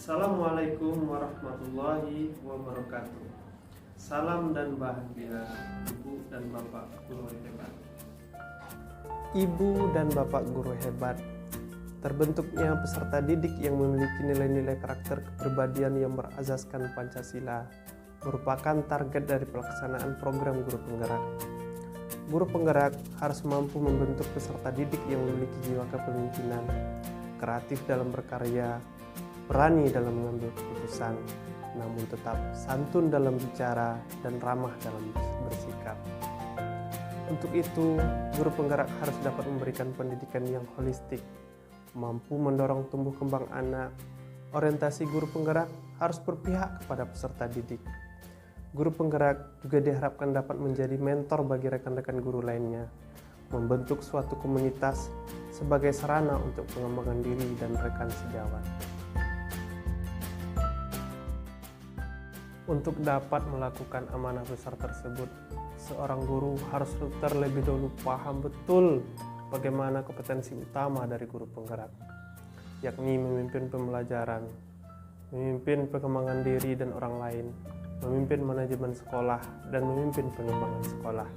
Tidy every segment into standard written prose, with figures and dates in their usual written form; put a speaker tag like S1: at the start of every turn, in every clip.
S1: Assalamualaikum warahmatullahi wabarakatuh. Salam dan bahagia Ibu dan Bapak guru hebat.
S2: Ibu dan Bapak guru hebat, terbentuknya peserta didik yang memiliki nilai-nilai karakter kepribadian yang berasaskan Pancasila merupakan target dari pelaksanaan program guru penggerak. Guru penggerak harus mampu membentuk peserta didik yang memiliki jiwa kepemimpinan, kreatif dalam berkarya, berani dalam mengambil keputusan, namun tetap santun dalam bicara dan ramah dalam bersikap. Untuk itu, guru penggerak harus dapat memberikan pendidikan yang holistik, mampu mendorong tumbuh kembang anak. Orientasi guru penggerak harus berpihak kepada peserta didik. Guru penggerak juga diharapkan dapat menjadi mentor bagi rekan-rekan guru lainnya, membentuk suatu komunitas sebagai sarana untuk pengembangan diri dan rekan sejawat. Untuk dapat melakukan amanah besar tersebut, seorang guru harus terlebih dahulu paham betul bagaimana kompetensi utama dari guru penggerak, yakni memimpin pembelajaran, memimpin pengembangan diri dan orang lain, memimpin manajemen sekolah, dan memimpin pengembangan sekolah.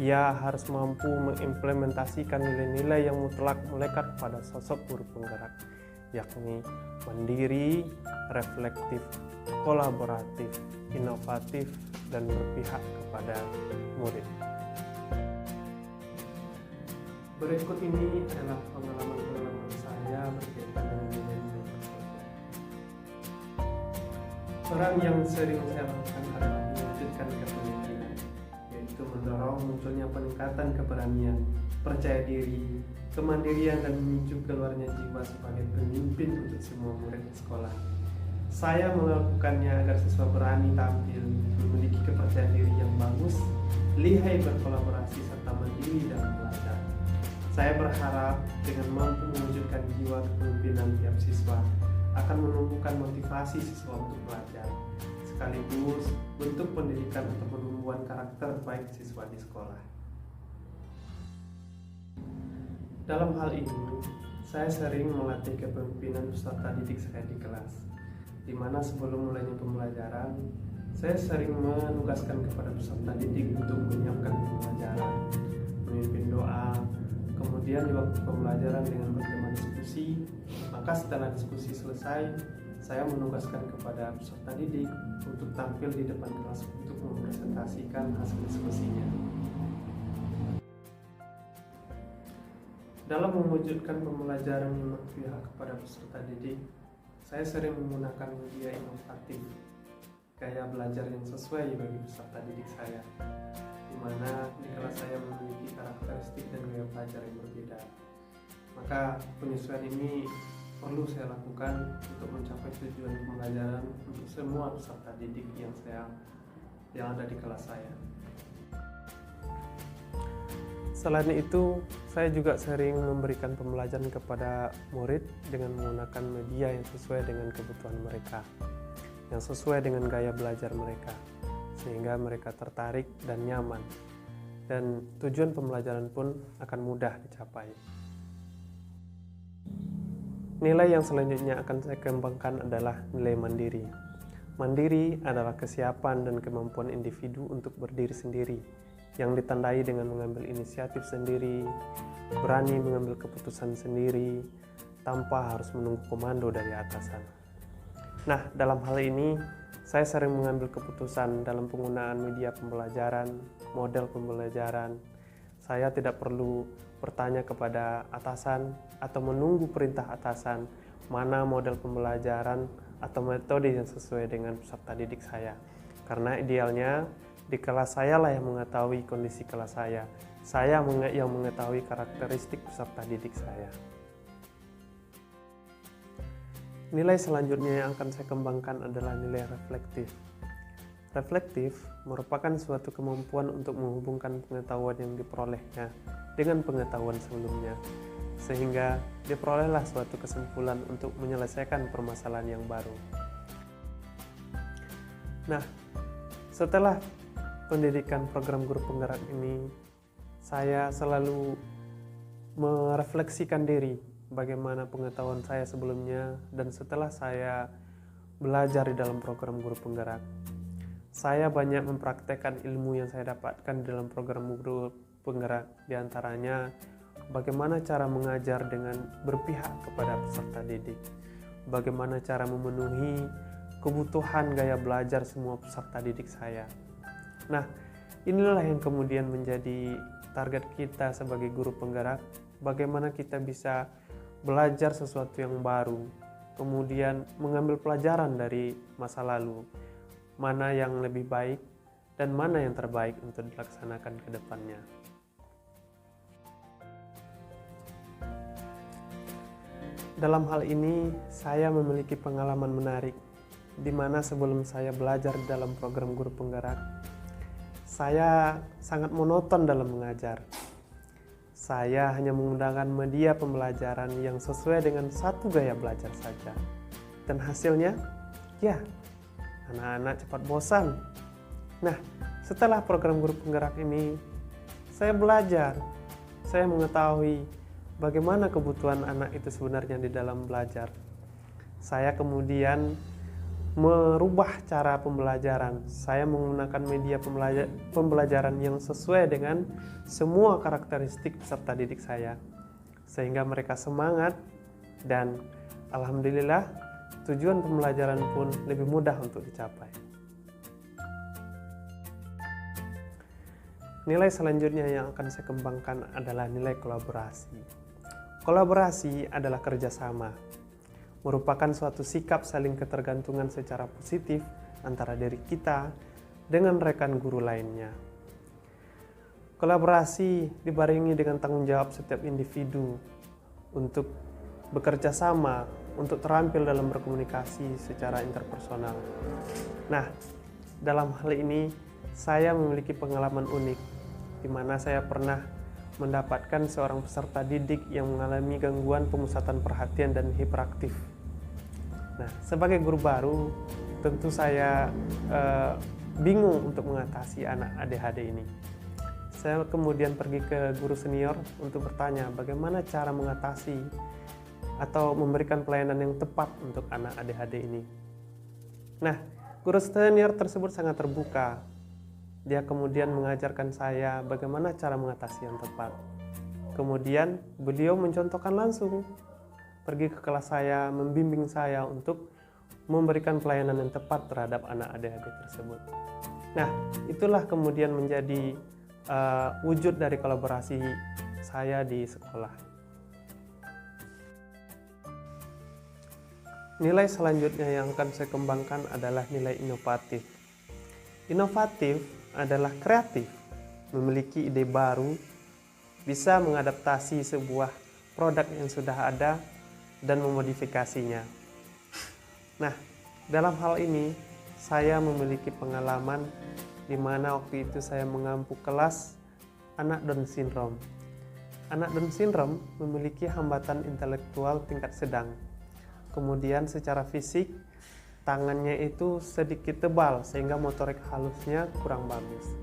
S2: Ia harus mampu mengimplementasikan nilai-nilai yang mutlak melekat pada sosok guru penggerak, yakni mandiri, reflektif, kolaboratif, inovatif, dan berpihak kepada murid.
S1: Berikut ini adalah pengalaman-pengalaman saya berkaitan dengan nilai-nilai tersebut. Peran yang sering saya lakukan adalah mewujudkan kepemimpinan, yaitu mendorong munculnya peningkatan keberanian, percaya diri, kemandirian, dan memicu keluarnya jiwa sebagai pemimpin untuk semua murid di sekolah. Saya melakukannya agar siswa berani tampil, memiliki kepercayaan diri yang bagus, lihai berkolaborasi, serta mandiri dalam belajar. Saya berharap dengan mampu mewujudkan jiwa kepemimpinan tiap siswa akan menumbuhkan motivasi siswa untuk belajar, sekaligus bentuk pendidikan untuk penumbuhan karakter baik siswa di sekolah. Dalam hal ini, saya sering melatih kepemimpinan peserta didik saya di kelas, di mana sebelum mulainya pembelajaran, saya sering menugaskan kepada peserta didik untuk menyiapkan pembelajaran, memimpin doa, kemudian di waktu pembelajaran dengan bertema diskusi. Maka setelah diskusi selesai, saya menugaskan kepada peserta didik untuk tampil di depan kelas untuk mempresentasikan hasil diskusinya. Dalam mewujudkan pembelajaran yang berpihak kepada peserta didik, saya sering menggunakan media inovatif, gaya belajar yang sesuai bagi peserta didik saya, di mana di kelas saya memiliki karakteristik dan gaya belajar yang berbeda. Maka penyesuaian ini perlu saya lakukan untuk mencapai tujuan pembelajaran untuk semua peserta didik yang ada di kelas saya.
S2: Selain itu, saya juga sering memberikan pembelajaran kepada murid dengan menggunakan media yang sesuai dengan kebutuhan mereka, yang sesuai dengan gaya belajar mereka, sehingga mereka tertarik dan nyaman, dan tujuan pembelajaran pun akan mudah dicapai. Nilai yang selanjutnya akan saya kembangkan adalah nilai mandiri. Mandiri adalah kesiapan dan kemampuan individu untuk berdiri sendiri, yang ditandai dengan mengambil inisiatif sendiri, berani mengambil keputusan sendiri, tanpa harus menunggu komando dari atasan. Nah, dalam hal ini, saya sering mengambil keputusan dalam penggunaan media pembelajaran, model pembelajaran. Saya tidak perlu bertanya kepada atasan atau menunggu perintah atasan mana model pembelajaran atau metode yang sesuai dengan peserta didik saya. Karena idealnya, di kelas saya lah yang mengetahui kondisi kelas saya yang mengetahui karakteristik peserta didik saya. Nilai selanjutnya yang akan saya kembangkan adalah nilai reflektif. Reflektif merupakan suatu kemampuan untuk menghubungkan pengetahuan yang diperolehnya dengan pengetahuan sebelumnya, sehingga diperolehlah suatu kesimpulan untuk menyelesaikan permasalahan yang baru. Nah, setelah pendidikan program guru penggerak ini, saya selalu merefleksikan diri bagaimana pengetahuan saya sebelumnya dan setelah saya belajar di dalam program Guru Penggerak. Saya banyak mempraktekkan ilmu yang saya dapatkan di dalam program Guru Penggerak, di antaranya bagaimana cara mengajar dengan berpihak kepada peserta didik, bagaimana cara memenuhi kebutuhan gaya belajar semua peserta didik saya. Nah, inilah yang kemudian menjadi target kita sebagai guru penggerak, bagaimana kita bisa belajar sesuatu yang baru, kemudian mengambil pelajaran dari masa lalu, mana yang lebih baik dan mana yang terbaik untuk dilaksanakan ke depannya. Dalam hal ini, saya memiliki pengalaman menarik, di mana sebelum saya belajar dalam program Guru Penggerak, saya sangat monoton dalam mengajar. Saya hanya menggunakan media pembelajaran yang sesuai dengan satu gaya belajar saja. Dan hasilnya, ya, anak-anak cepat bosan. Nah, setelah program Guru Penggerak ini, saya belajar. Saya mengetahui bagaimana kebutuhan anak itu sebenarnya di dalam belajar. Saya kemudian merubah cara pembelajaran. Saya menggunakan media pembelajaran yang sesuai dengan semua karakteristik peserta didik saya, sehingga mereka semangat dan alhamdulillah tujuan pembelajaran pun lebih mudah untuk dicapai. Nilai selanjutnya yang akan saya kembangkan adalah nilai kolaborasi. Kolaborasi adalah kerjasama, merupakan suatu sikap saling ketergantungan secara positif antara diri kita dengan rekan guru lainnya. Kolaborasi dibarengi dengan tanggung jawab setiap individu untuk bekerja sama, untuk terampil dalam berkomunikasi secara interpersonal. Nah, dalam hal ini saya memiliki pengalaman unik, di mana saya pernah mendapatkan seorang peserta didik yang mengalami gangguan pemusatan perhatian dan hiperaktif. Nah, sebagai guru baru, tentu saya bingung untuk mengatasi anak ADHD ini. Saya kemudian pergi ke guru senior untuk bertanya bagaimana cara mengatasi atau memberikan pelayanan yang tepat untuk anak ADHD ini. Nah, guru senior tersebut sangat terbuka. Dia kemudian mengajarkan saya bagaimana cara mengatasi yang tepat. Kemudian beliau mencontohkan langsung, pergi ke kelas saya, membimbing saya untuk memberikan pelayanan yang tepat terhadap anak ADHD tersebut. Nah, itulah kemudian menjadi wujud dari kolaborasi saya di sekolah. Nilai selanjutnya yang akan saya kembangkan adalah nilai inovatif. Inovatif adalah kreatif, memiliki ide baru, bisa mengadaptasi sebuah produk yang sudah ada dan memodifikasinya. Nah, dalam hal ini saya memiliki pengalaman di mana waktu itu saya mengampu kelas anak Down syndrome. Anak Down syndrome memiliki hambatan intelektual tingkat sedang. Kemudian secara fisik tangannya itu sedikit tebal sehingga motorik halusnya kurang bagus.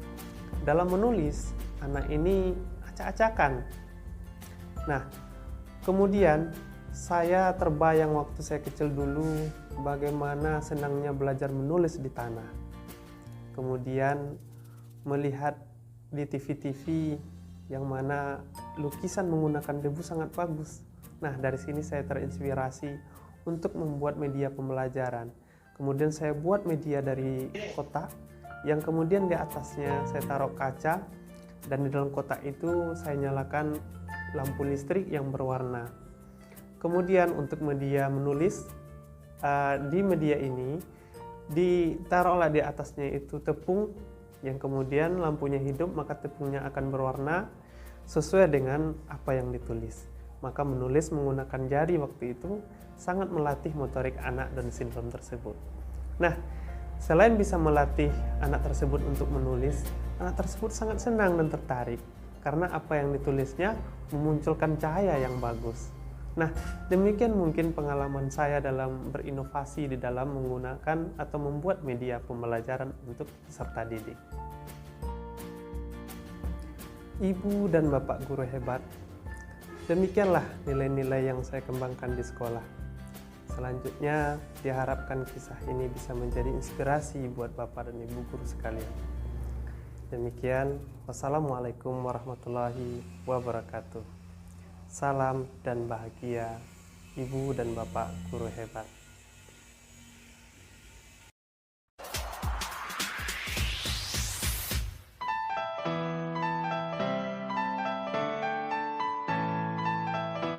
S2: Dalam menulis, anak ini acak-acakan. Nah, kemudian saya terbayang waktu saya kecil dulu bagaimana senangnya belajar menulis di tanah. Kemudian melihat di TV-TV yang mana lukisan menggunakan debu sangat bagus. Nah, dari sini saya terinspirasi untuk membuat media pembelajaran. Kemudian saya buat media dari kotak yang kemudian di atasnya saya taruh kaca dan di dalam kotak itu saya nyalakan lampu listrik yang berwarna. Kemudian untuk media menulis, di media ini ditaruhlah di atasnya itu tepung yang kemudian lampunya hidup, maka tepungnya akan berwarna sesuai dengan apa yang ditulis. Maka menulis menggunakan jari waktu itu sangat melatih motorik anak Down syndrome tersebut. Nah, selain bisa melatih anak tersebut untuk menulis, anak tersebut sangat senang dan tertarik karena apa yang ditulisnya memunculkan cahaya yang bagus. Nah, demikian mungkin pengalaman saya dalam berinovasi di dalam menggunakan atau membuat media pembelajaran untuk peserta didik. Ibu dan Bapak guru hebat, Demikianlah nilai-nilai yang saya kembangkan di sekolah. Selanjutnya, diharapkan kisah ini bisa menjadi inspirasi buat Bapak dan Ibu guru sekalian. Demikian, wassalamualaikum warahmatullahi wabarakatuh. Salam dan bahagia, Ibu dan Bapak guru hebat.